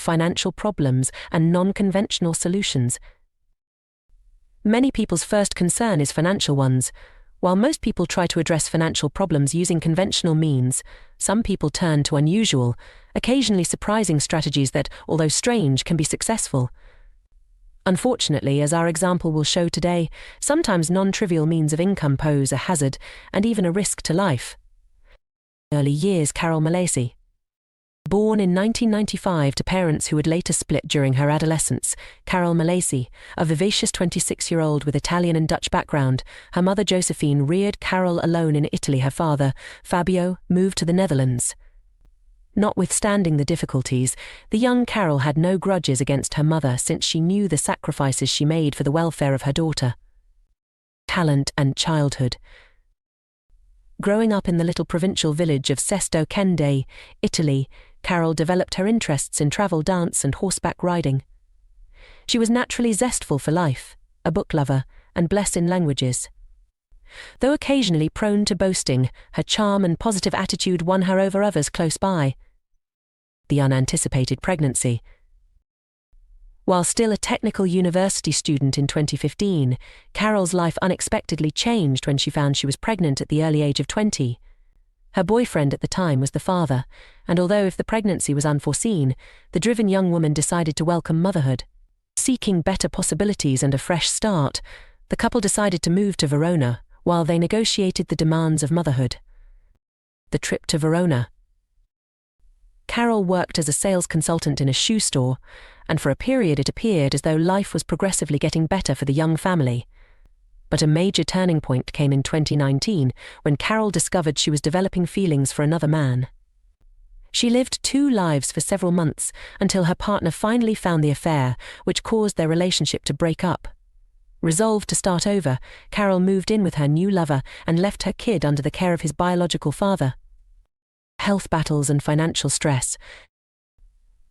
financial problems, and non-conventional solutions. Many people's first concern is financial ones. While most people try to address financial problems using conventional means, some people turn to unusual, occasionally surprising strategies that, although strange, can be successful. Unfortunately, as our example will show today, sometimes non-trivial means of income pose a hazard and even a risk to life. Early years. Carol Malesi. Born in 1995 to parents who would later split during her adolescence, Carol Malesi, a vivacious 26-year-old with Italian and Dutch background, her mother Josephine reared Carol alone in Italy. Her father, Fabio, moved to the Netherlands. Notwithstanding the difficulties, the young Carol had no grudges against her mother since she knew the sacrifices she made for the welfare of her daughter. Talent and childhood. Growing up in the little provincial village of Sesto Kende, Italy, Carol developed her interests in travel, dance, and horseback riding. She was naturally zestful for life, a book lover, and blessed in languages. Though occasionally prone to boasting, her charm and positive attitude won her over others close by. The unanticipated pregnancy. While still a technical university student in 2015, Carol's life unexpectedly changed when she found she was pregnant at the early age of 20. Her boyfriend at the time was the father, and although if the pregnancy was unforeseen, the driven young woman decided to welcome motherhood. Seeking better possibilities and a fresh start, the couple decided to move to Verona while they negotiated the demands of motherhood. The trip to Verona. Carol worked as a sales consultant in a shoe store, and for a period it appeared as though life was progressively getting better for the young family. But a major turning point came in 2019 when Carol discovered she was developing feelings for another man. She lived two lives for several months until her partner finally found the affair, which caused their relationship to break up. Resolved to start over, Carol moved in with her new lover and left her kid under the care of his biological father. Health battles and financial stress.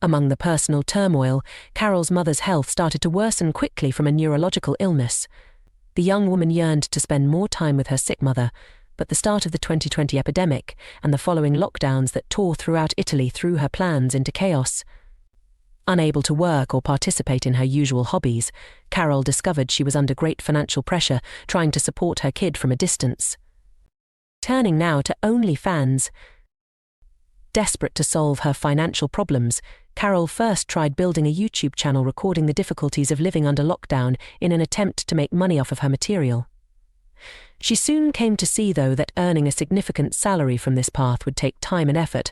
Among the personal turmoil, Carol's mother's health started to worsen quickly from a neurological illness. The young woman yearned to spend more time with her sick mother, but the start of the 2020 epidemic and the following lockdowns that tore throughout Italy threw her plans into chaos. Unable to work or participate in her usual hobbies, Carol discovered she was under great financial pressure, trying to support her kid from a distance. Turning now to OnlyFans. Desperate to solve her financial problems, Carol first tried building a YouTube channel recording the difficulties of living under lockdown in an attempt to make money off of her material. She soon came to see, though, that earning a significant salary from this path would take time and effort.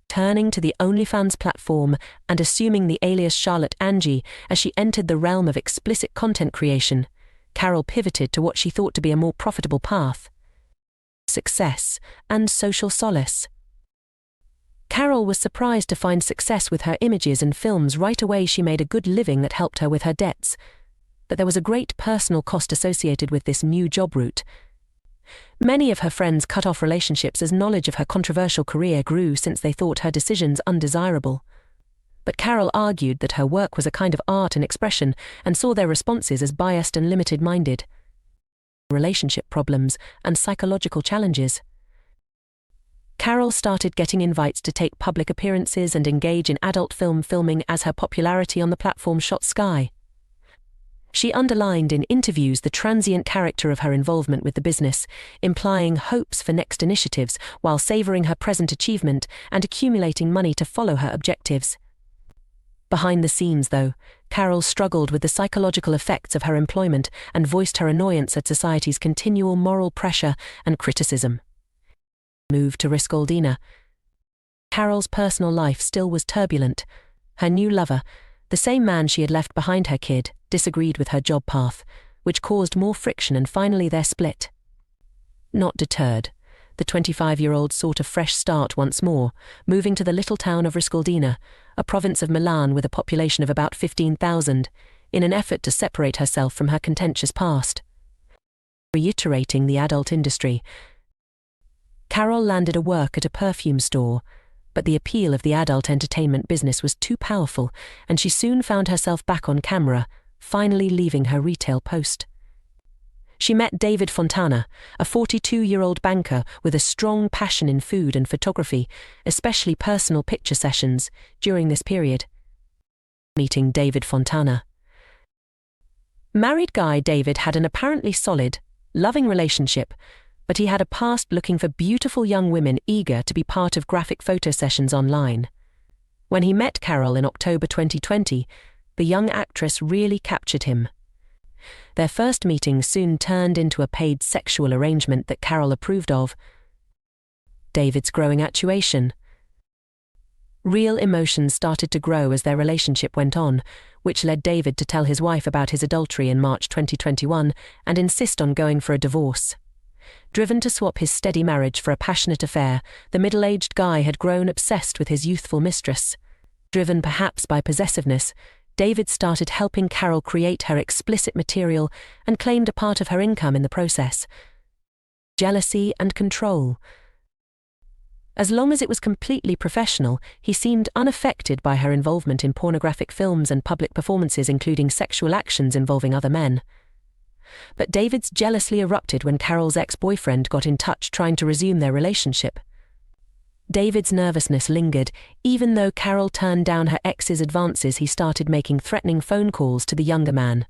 Turning to the OnlyFans platform and assuming the alias Charlotte Angie as she entered the realm of explicit content creation, Carol pivoted to what she thought to be a more profitable path: success and social solace. Carol was surprised to find success with her images and films right away. She made a good living that helped her with her debts. But there was a great personal cost associated with this new job route. Many of her friends cut off relationships as knowledge of her controversial career grew, since they thought her decisions undesirable. But Carol argued that her work was a kind of art and expression and saw their responses as biased and limited-minded. Relationship problems and psychological challenges. Carol started getting invites to take public appearances and engage in adult film filming as her popularity on the platform shot sky. She underlined in interviews the transient character of her involvement with the business, implying hopes for next initiatives while savoring her present achievement and accumulating money to follow her objectives. Behind the scenes, though, Carol struggled with the psychological effects of her employment and voiced her annoyance at society's continual moral pressure and criticism. Moved to Reconstructing. Carol's personal life still was turbulent. Her new lover, the same man she had left behind her kid, disagreed with her job path, which caused more friction, and finally their split. Not deterred, the 25-year-old sought a fresh start once more, moving to the little town of Reconstructing, a province of Milan with a population of about 15,000, in an effort to separate herself from her contentious past. Reiterating the adult industry, Carol landed a work at a perfume store, but the appeal of the adult entertainment business was too powerful, and she soon found herself back on camera, finally leaving her retail post. She met David Fontana, a 42-year-old banker with a strong passion in food and photography, especially personal picture sessions, during this period. Meeting David Fontana. Married guy David had an apparently solid, loving relationship, but he had a past looking for beautiful young women eager to be part of graphic photo sessions online. When he met Carol in October 2020, the young actress really captured him. Their first meeting soon turned into a paid sexual arrangement that Carol approved of. David's growing actuation. Real emotions started to grow as their relationship went on, which led David to tell his wife about his adultery in March 2021 and insist on going for a divorce. Driven to swap his steady marriage for a passionate affair, the middle-aged guy had grown obsessed with his youthful mistress. Driven perhaps by possessiveness, David started helping Carol create her explicit material and claimed a part of her income in the process. Jealousy and control. As long as it was completely professional, he seemed unaffected by her involvement in pornographic films and public performances including sexual actions involving other men. But David's jealously erupted when Carol's ex-boyfriend got in touch trying to resume their relationship. David's nervousness lingered. Even though Carol turned down her ex's advances, he started making threatening phone calls to the younger man.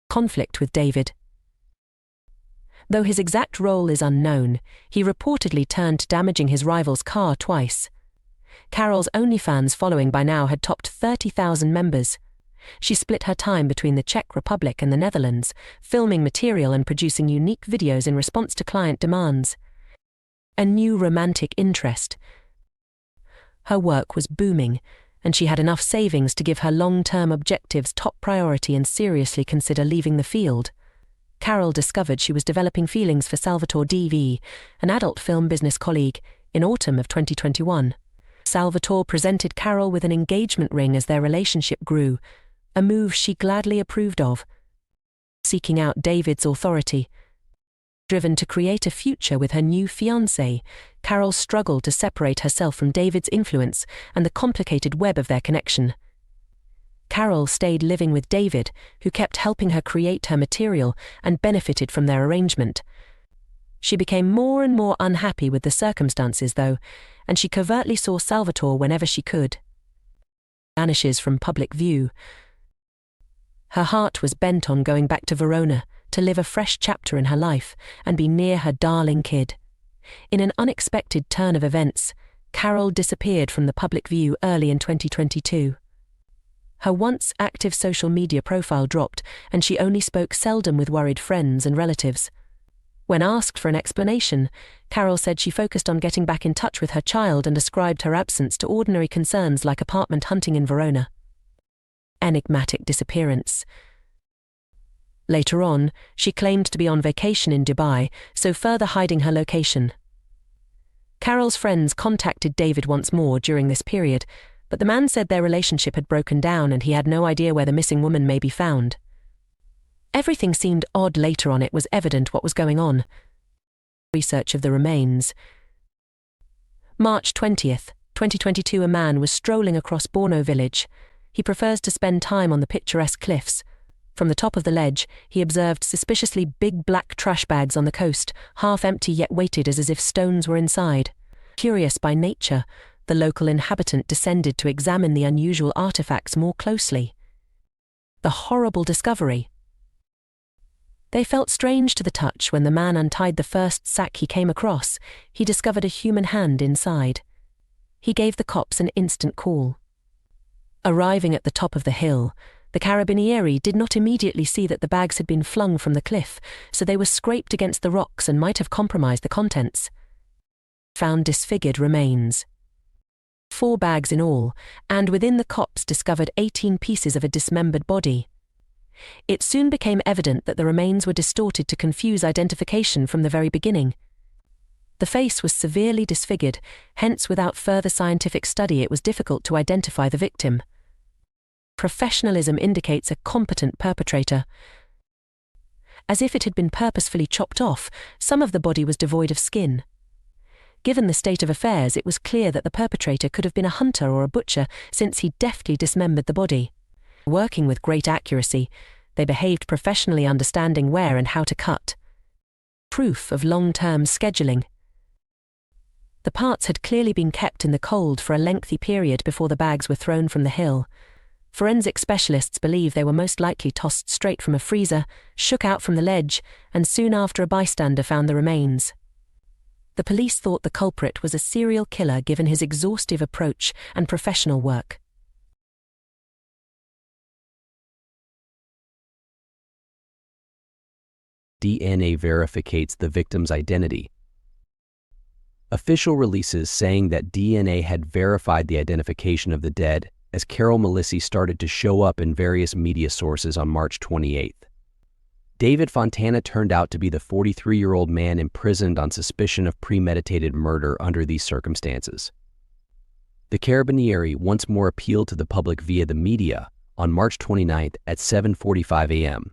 Conflict with David. Though his exact role is unknown, he reportedly turned to damaging his rival's car twice. Carol's OnlyFans following by now had topped 30,000 members. She split her time between the Czech Republic and the Netherlands, filming material and producing unique videos in response to client demands. A new romantic interest. Her work was booming, and she had enough savings to give her long-term objectives top priority and seriously consider leaving the field. Carol discovered she was developing feelings for Salvatore DV, an adult film business colleague, in autumn of 2021. Salvatore presented Carol with an engagement ring as their relationship grew, a move she gladly approved of. Seeking out David's authority. Driven to create a future with her new fiancé, Carol struggled to separate herself from David's influence and the complicated web of their connection. Carol stayed living with David, who kept helping her create her material and benefited from their arrangement. She became more and more unhappy with the circumstances, though, and she covertly saw Salvatore whenever she could. Vanishes from public view. Her heart was bent on going back to Verona to live a fresh chapter in her life and be near her darling kid. In an unexpected turn of events, Carol disappeared from the public view early in 2022. Her once active social media profile dropped, and she only spoke seldom with worried friends and relatives. When asked for an explanation, Carol said she focused on getting back in touch with her child and ascribed her absence to ordinary concerns like apartment hunting in Verona. Enigmatic disappearance. Later on, she claimed to be on vacation in Dubai, so further hiding her location. Carol's friends contacted David once more during this period, but the man said their relationship had broken down and he had no idea where the missing woman may be found. Everything seemed odd later on. It was evident what was going on. Research of the remains. March 20th, 2022. A man was strolling across Borno village. He prefers to spend time on the picturesque cliffs. From the top of the ledge, he observed suspiciously big black trash bags on the coast, half empty yet weighted as if stones were inside. Curious by nature, the local inhabitant descended to examine the unusual artifacts more closely. The horrible discovery. They felt strange to the touch when the man untied the first sack he came across. He discovered a human hand inside. He gave the cops an instant call. Arriving at the top of the hill, the carabinieri did not immediately see that the bags had been flung from the cliff, so they were scraped against the rocks and might have compromised the contents. Found disfigured remains. 4 bags in all, and within the cops discovered 18 pieces of a dismembered body. It soon became evident that the remains were distorted to confuse identification from the very beginning. The face was severely disfigured, hence without further scientific study it was difficult to identify the victim. Professionalism indicates a competent perpetrator. As if it had been purposefully chopped off, some of the body was devoid of skin. Given the state of affairs, it was clear that the perpetrator could have been a hunter or a butcher, since he deftly dismembered the body. Working with great accuracy, they behaved professionally, understanding where and how to cut. Proof of long-term scheduling. The parts had clearly been kept in the cold for a lengthy period before the bags were thrown from the hill. Forensic specialists believe they were most likely tossed straight from a freezer, shook out from the ledge, and soon after a bystander found the remains. The police thought the culprit was a serial killer given his exhaustive approach and professional work. DNA verificates the victim's identity. Official releases saying that DNA had verified the identification of the dead as Carol Malesi started to show up in various media sources on March 28th. David Fontana turned out to be the 43-year-old man imprisoned on suspicion of premeditated murder under these circumstances. The Carabinieri once more appealed to the public via the media on March 29th at 7:45 a.m.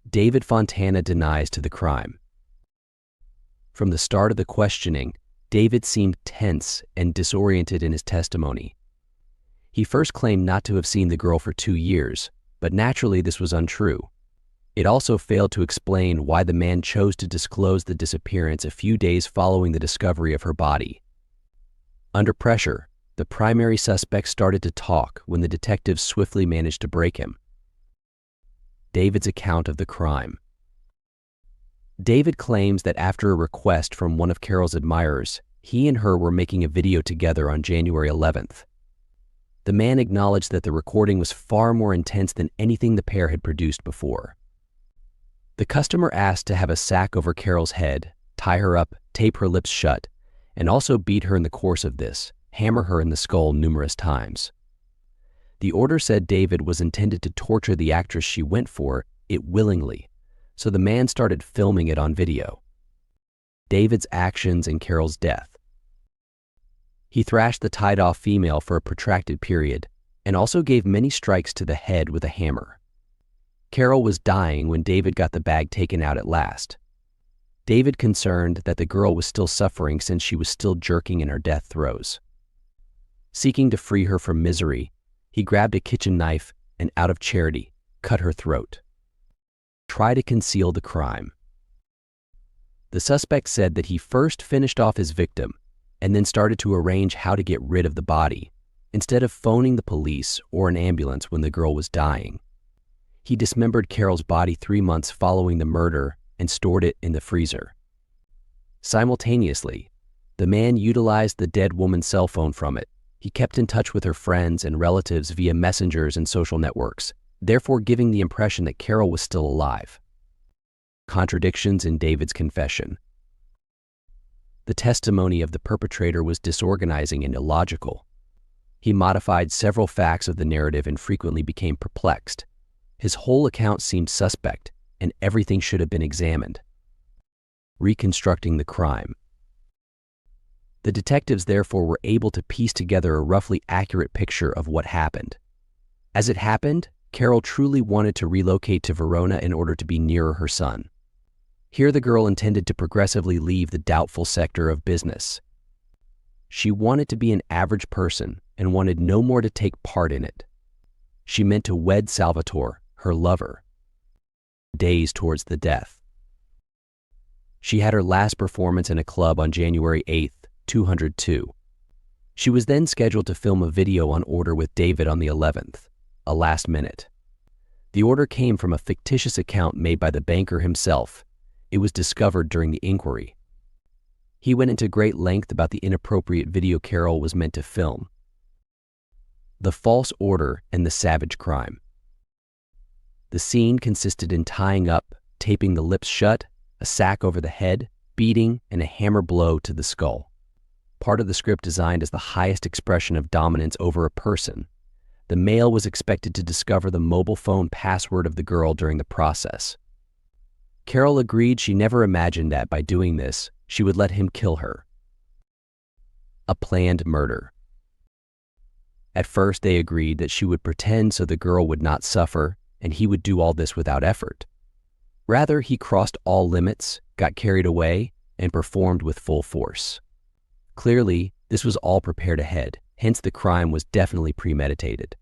David Fontana denies to the crime. From the start of the questioning, David seemed tense and disoriented in his testimony. He first claimed not to have seen the girl for 2 years, but naturally this was untrue. It also failed to explain why the man chose to disclose the disappearance a few days following the discovery of her body. Under pressure, the primary suspect started to talk when the detectives swiftly managed to break him. David's account of the crime. David claims that after a request from one of Carol's admirers, he and her were making a video together on January 11th. The man acknowledged that the recording was far more intense than anything the pair had produced before. The customer asked to have a sack over Carol's head, tie her up, tape her lips shut, and also beat her in the course of this, hammer her in the skull numerous times. The order said David was intended to torture the actress she went for it willingly, so the man started filming it on video. David's actions in Carol's death. He thrashed the tied-off female for a protracted period and also gave many strikes to the head with a hammer. Carol was dying when David got the bag taken out at last. David concerned that the girl was still suffering since she was still jerking in her death throes. Seeking to free her from misery, he grabbed a kitchen knife and, out of charity, cut her throat. Try to conceal the crime. The suspect said that he first finished off his victim and then started to arrange how to get rid of the body, instead of phoning the police or an ambulance when the girl was dying. He dismembered Carol's body 3 months following the murder and stored it in the freezer. Simultaneously, the man utilized the dead woman's cell phone from it. He kept in touch with her friends and relatives via messengers and social networks, therefore giving the impression that Carol was still alive. Contradictions in David's confession. The testimony of the perpetrator was disorganizing and illogical. He modified several facts of the narrative and frequently became perplexed. His whole account seemed suspect, and everything should have been examined. Reconstructing the crime. The detectives therefore were able to piece together a roughly accurate picture of what happened. As it happened, Carol truly wanted to relocate to Verona in order to be nearer her son. Here the girl intended to progressively leave the doubtful sector of business. She wanted to be an average person and wanted no more to take part in it. She meant to wed Salvatore, her lover. Days towards the death. She had her last performance in a club on January 8th, 202. She was then scheduled to film a video on order with David on the 11th, a last minute. The order came from a fictitious account made by the banker himself. It was discovered during the inquiry. He went into great length about the inappropriate video Carol was meant to film. The false order and the savage crime. The scene consisted in tying up, taping the lips shut, a sack over the head, beating, and a hammer blow to the skull. Part of the script designed as the highest expression of dominance over a person. The male was expected to discover the mobile phone password of the girl during the process. Carol agreed she never imagined that by doing this, she would let him kill her. A planned murder. At first, they agreed that she would pretend so the girl would not suffer, and he would do all this without effort. Rather, he crossed all limits, got carried away, and performed with full force. Clearly, this was all prepared ahead, hence the crime was definitely premeditated.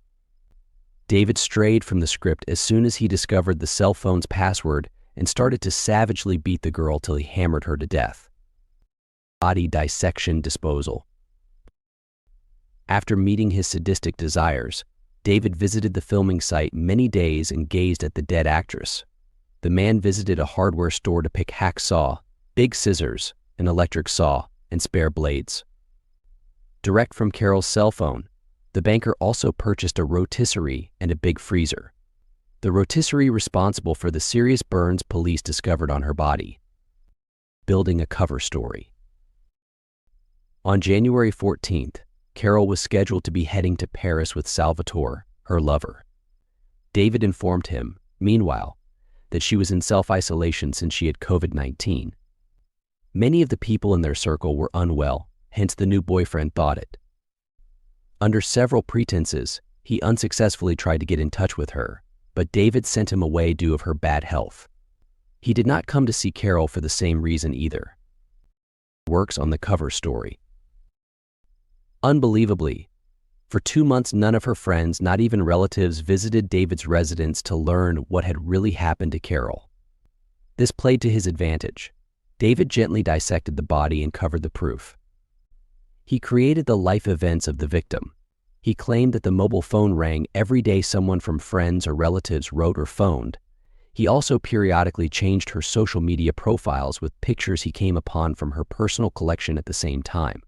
David strayed from the script as soon as he discovered the cell phone's password and started to savagely beat the girl till he hammered her to death. Body dissection disposal. After meeting his sadistic desires, David visited the filming site many days and gazed at the dead actress. The man visited a hardware store to pick hacksaw, big scissors, an electric saw, and spare blades. Direct from Carol's cell phone, the banker also purchased a rotisserie and a big freezer. The rotisserie responsible for the serious burns police discovered on her body. Building a cover story. On January 14th, Carol was scheduled to be heading to Paris with Salvatore, her lover. David informed him, meanwhile, that she was in self-isolation since she had COVID-19. Many of the people in their circle were unwell, hence the new boyfriend thought it. Under several pretenses, he unsuccessfully tried to get in touch with her, but David sent him away due to her bad health. He did not come to see Carol for the same reason either. Works on the cover story. Unbelievably, for 2 months none of her friends, not even relatives, visited David's residence to learn what had really happened to Carol. This played to his advantage. David gently dissected the body and covered the proof. He created the life events of the victim. He claimed that the mobile phone rang every day someone from friends or relatives wrote or phoned. He also periodically changed her social media profiles with pictures he came upon from her personal collection at the same time.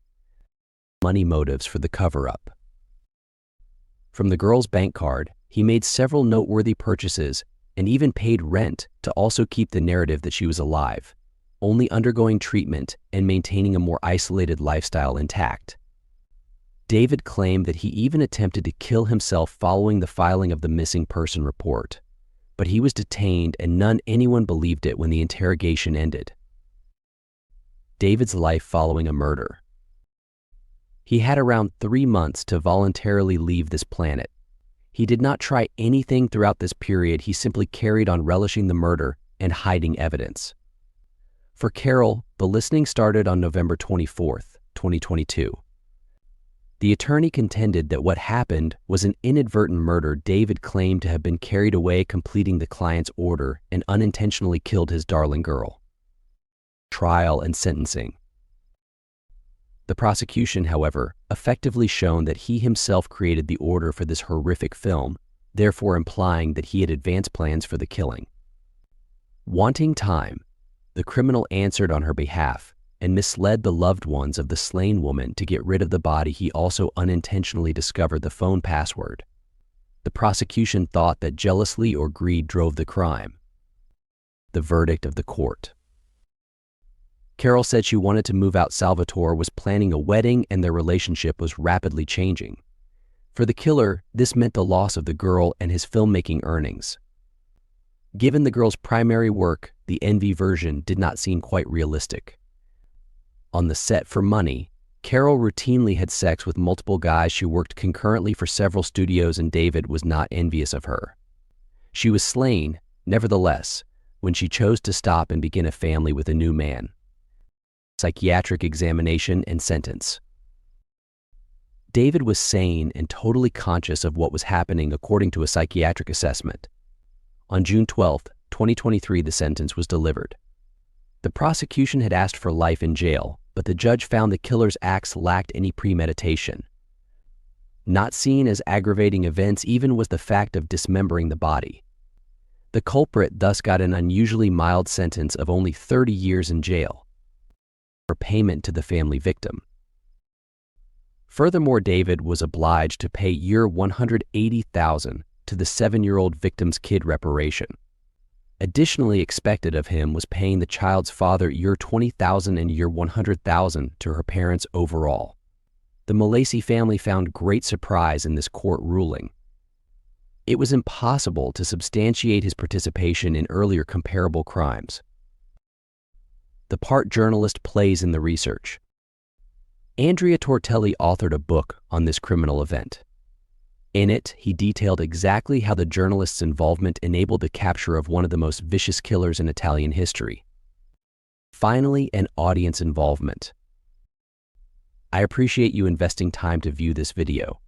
Money motives for the cover-up. From the girl's bank card, he made several noteworthy purchases and even paid rent to also keep the narrative that she was alive, only undergoing treatment and maintaining a more isolated lifestyle intact. David claimed that he even attempted to kill himself following the filing of the missing person report, but he was detained and anyone believed it when the interrogation ended. David's life following a murder. He had around 3 months to voluntarily leave this planet. He did not try anything throughout this period. He simply carried on relishing the murder and hiding evidence. For Carol, the listening started on November 24th, 2022. The attorney contended that what happened was an inadvertent murder. David claimed to have been carried away completing the client's order and unintentionally killed his darling girl. Trial and sentencing. The prosecution, however, effectively shown that he himself created the order for this horrific film, therefore implying that he had advanced plans for the killing. Wanting time, the criminal answered on her behalf and misled the loved ones of the slain woman to get rid of the body. He also unintentionally discovered the phone password. The prosecution thought that jealousy or greed drove the crime. The verdict of the court. Carol said she wanted to move out. Salvatore was planning a wedding and their relationship was rapidly changing. For the killer, this meant the loss of the girl and his filmmaking earnings. Given the girl's primary work, the Envy version did not seem quite realistic. On the set for money, Carol routinely had sex with multiple guys. She worked concurrently for several studios and David was not envious of her. She was slain, nevertheless, when she chose to stop and begin a family with a new man. Psychiatric examination and sentence. David was sane and totally conscious of what was happening according to a psychiatric assessment. On June 12, 2023, the sentence was delivered. The prosecution had asked for life in jail, but the judge found the killer's acts lacked any premeditation. Not seen as aggravating events even was the fact of dismembering the body. The culprit thus got an unusually mild sentence of only 30 years in jail. For payment to the family victim. Furthermore, David was obliged to pay $180,000 to the 7-year-old victim's kid reparation. Additionally expected of him was paying the child's father $20,000 and $100,000 to her parents overall. The Malesi family found great surprise in this court ruling. It was impossible to substantiate his participation in earlier comparable crimes. The part journalist plays in the research. Andrea Tortelli authored a book on this criminal event. In it, he detailed exactly how the journalist's involvement enabled the capture of one of the most vicious killers in Italian history. Finally, an audience involvement. I appreciate you investing time to view this video.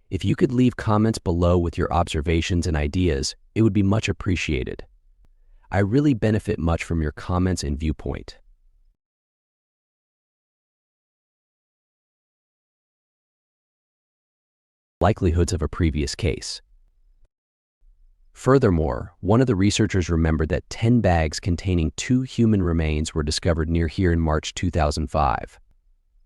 If you could leave comments below with your observations and ideas, it would be much appreciated. I really benefit much from your comments and viewpoint. likelihoods of a previous case. Furthermore, one of the researchers remembered that 10 bags containing 2 human remains were discovered near here in March 2005.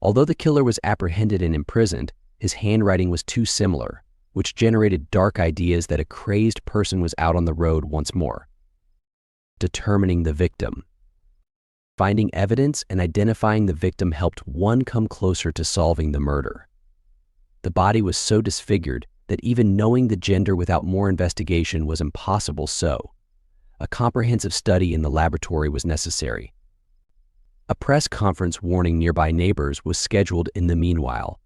Although the killer was apprehended and imprisoned, his handwriting was too similar, which generated dark ideas that a crazed person was out on the road once more. Determining the victim. Finding evidence and identifying the victim helped one come closer to solving the murder. The body was so disfigured that even knowing the gender without more investigation was impossible, so a comprehensive study in the laboratory was necessary. A press conference warning nearby neighbors was scheduled in the meanwhile.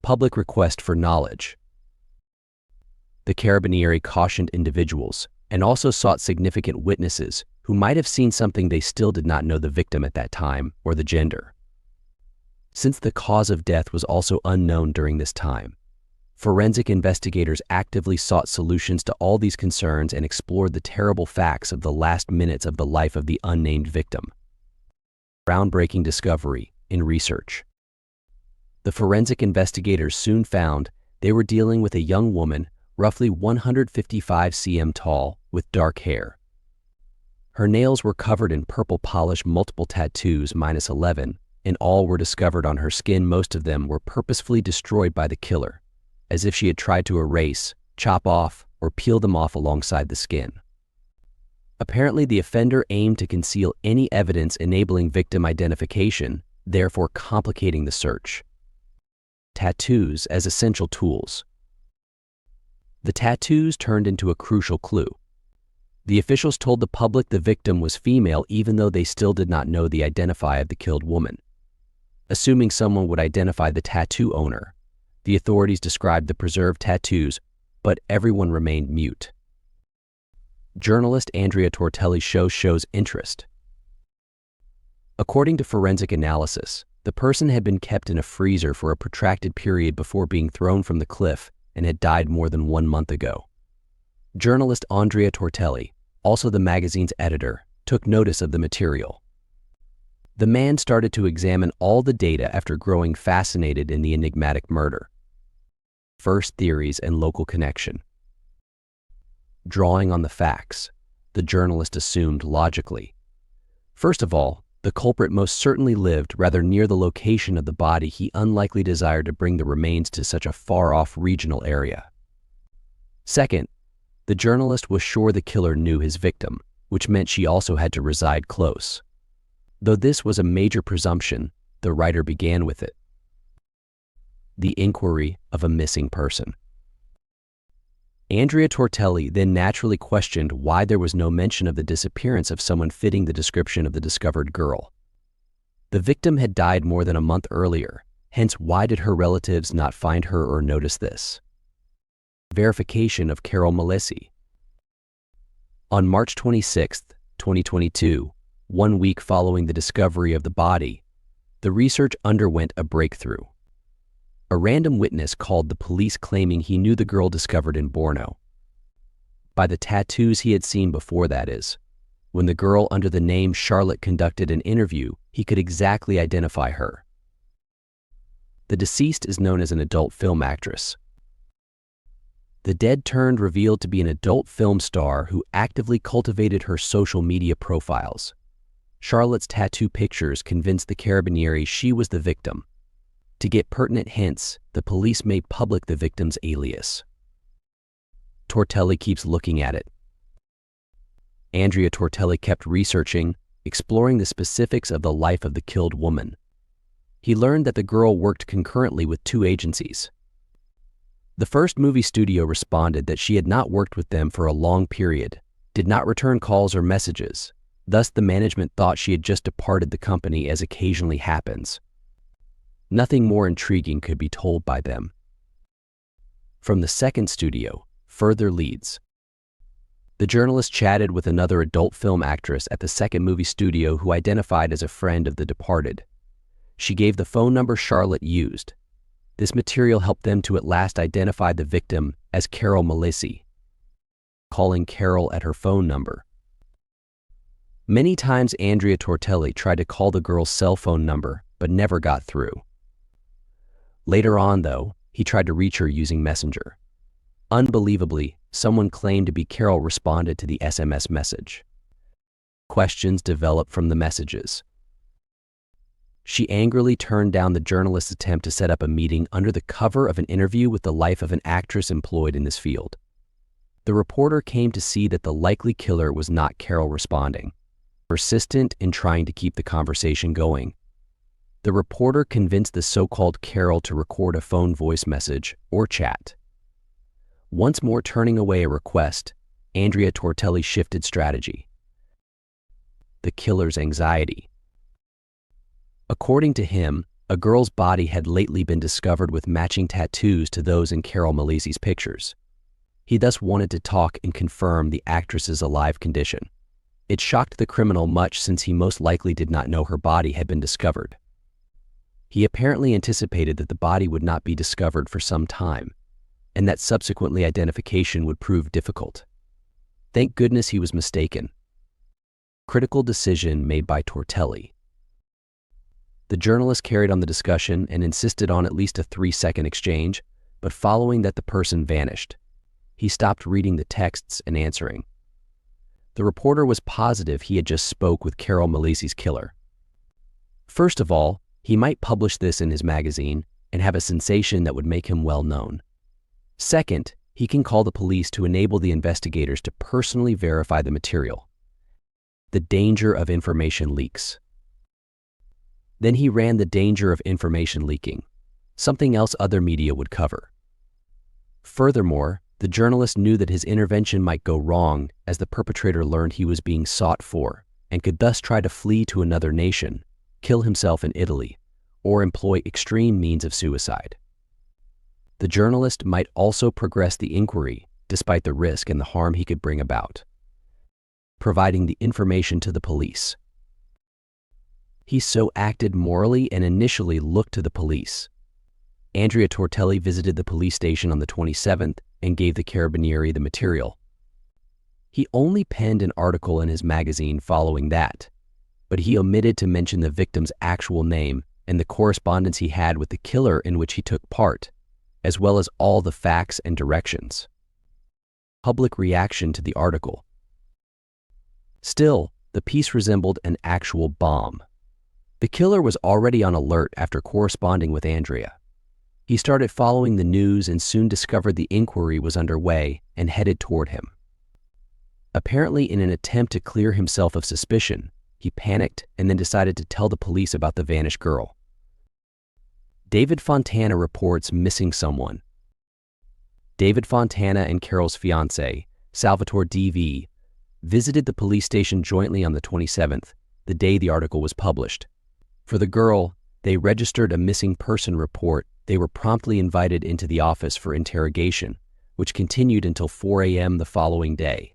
Public request for knowledge. The Carabinieri cautioned individuals and also sought significant witnesses who might have seen something they still did not know the victim at that time or the gender. Since the cause of death was also unknown during this time, forensic investigators actively sought solutions to all these concerns and explored the terrible facts of the last minutes of the life of the unnamed victim. Groundbreaking discovery in research. The forensic investigators soon found they were dealing with a young woman, roughly 155 cm tall, with dark hair. Her nails were covered in purple polish, multiple tattoos -11, and all were discovered on her skin. Most of them were purposefully destroyed by the killer, as if she had tried to erase, chop off, or peel them off alongside the skin. Apparently, the offender aimed to conceal any evidence enabling victim identification, therefore complicating the search. Tattoos as essential tools. The tattoos turned into a crucial clue. The officials told the public the victim was female even though they still did not know the identity of the killed woman. Assuming someone would identify the tattoo owner, the authorities described the preserved tattoos, but everyone remained mute. Journalist Andrea Tortelli's show shows interest. According to forensic analysis, the person had been kept in a freezer for a protracted period before being thrown from the cliff and had died more than 1 month ago. Journalist Andrea Tortelli, also the magazine's editor, took notice of the material. The man started to examine all the data after growing fascinated in the enigmatic murder. First, theories and local connection. Drawing on the facts, the journalist assumed logically. First of all, the culprit most certainly lived rather near the location of the body. He unlikely desired to bring the remains to such a far-off regional area. Second, the journalist was sure the killer knew his victim, which meant she also had to reside close. Though this was a major presumption, the writer began with it. The inquiry of a missing person. Andrea Tortelli then naturally questioned why there was no mention of the disappearance of someone fitting the description of the discovered girl. The victim had died more than a month earlier, hence why did her relatives not find her or notice this? Verification of Carol Malesi. On March 26, 2022, 1 week following the discovery of the body, the research underwent a breakthrough. A random witness called the police claiming he knew the girl discovered in Borno. By the tattoos he had seen before, that is. When the girl under the name Charlotte conducted an interview, he could exactly identify her. The deceased is known as an adult film actress. The dead turned revealed to be an adult film star who actively cultivated her social media profiles. Charlotte's tattoo pictures convinced the Carabinieri she was the victim. To get pertinent hints, the police made public the victim's alias. Tortelli keeps looking at it. Andrea Tortelli kept researching, exploring the specifics of the life of the killed woman. He learned that the girl worked concurrently with 2 agencies. The first movie studio responded that she had not worked with them for a long period, did not return calls or messages. Thus, the management thought she had just departed the company, as occasionally happens. Nothing more intriguing could be told by them. From the second studio, further leads. The journalist chatted with another adult film actress at the second movie studio who identified as a friend of the departed. She gave the phone number Charlotte used. This material helped them to at last identify the victim as Carol Malesi, calling Carol at her phone number. Many times Andrea Tortelli tried to call the girl's cell phone number, but never got through. Later on, though, he tried to reach her using Messenger. Unbelievably, someone claimed to be Carol responded to the SMS message. Questions developed from the messages. She angrily turned down the journalist's attempt to set up a meeting under the cover of an interview with the life of an actress employed in this field. The reporter came to see that the likely killer was not Carol responding, persistent in trying to keep the conversation going. The reporter convinced the so-called Carol to record a phone voice message or chat. Once more turning away a request, Andrea Tortelli shifted strategy. The killer's anxiety. According to him, a girl's body had lately been discovered with matching tattoos to those in Carol Malesi's pictures. He thus wanted to talk and confirm the actress's alive condition. It shocked the criminal much since he most likely did not know her body had been discovered. He apparently anticipated that the body would not be discovered for some time, and that subsequently identification would prove difficult. Thank goodness he was mistaken. Critical decision made by Tortelli. The journalist carried on the discussion and insisted on at least a 3-second exchange, but following that the person vanished. He stopped reading the texts and answering. The reporter was positive he had just spoke with Carol Malesi's killer. First of all, he might publish this in his magazine and have a sensation that would make him well known. Second, he can call the police to enable the investigators to personally verify the material. The danger of information leaks. Then he ran the danger of information leaking, something else other media would cover. Furthermore, the journalist knew that his intervention might go wrong as the perpetrator learned he was being sought for and could thus try to flee to another nation, kill himself in Italy, or employ extreme means of suicide. The journalist might also progress the inquiry despite the risk and the harm he could bring about, providing the information to the police. He so acted morally and initially looked to the police. Andrea Tortelli visited the police station on the 27th and gave the Carabinieri the material. He only penned an article in his magazine following that, but he omitted to mention the victim's actual name and the correspondence he had with the killer in which he took part, as well as all the facts and directions. Public reaction to the article. Still, the piece resembled an actual bomb. The killer was already on alert after corresponding with Andrea. He started following the news and soon discovered the inquiry was underway and headed toward him. Apparently in an attempt to clear himself of suspicion, he panicked and then decided to tell the police about the vanished girl. David Fontana reports missing someone. David Fontana and Carol's fiancé, Salvatore D.V., visited the police station jointly on the 27th, the day the article was published. For the girl, they registered a missing person report. They were promptly invited into the office for interrogation, which continued until 4 a.m. the following day.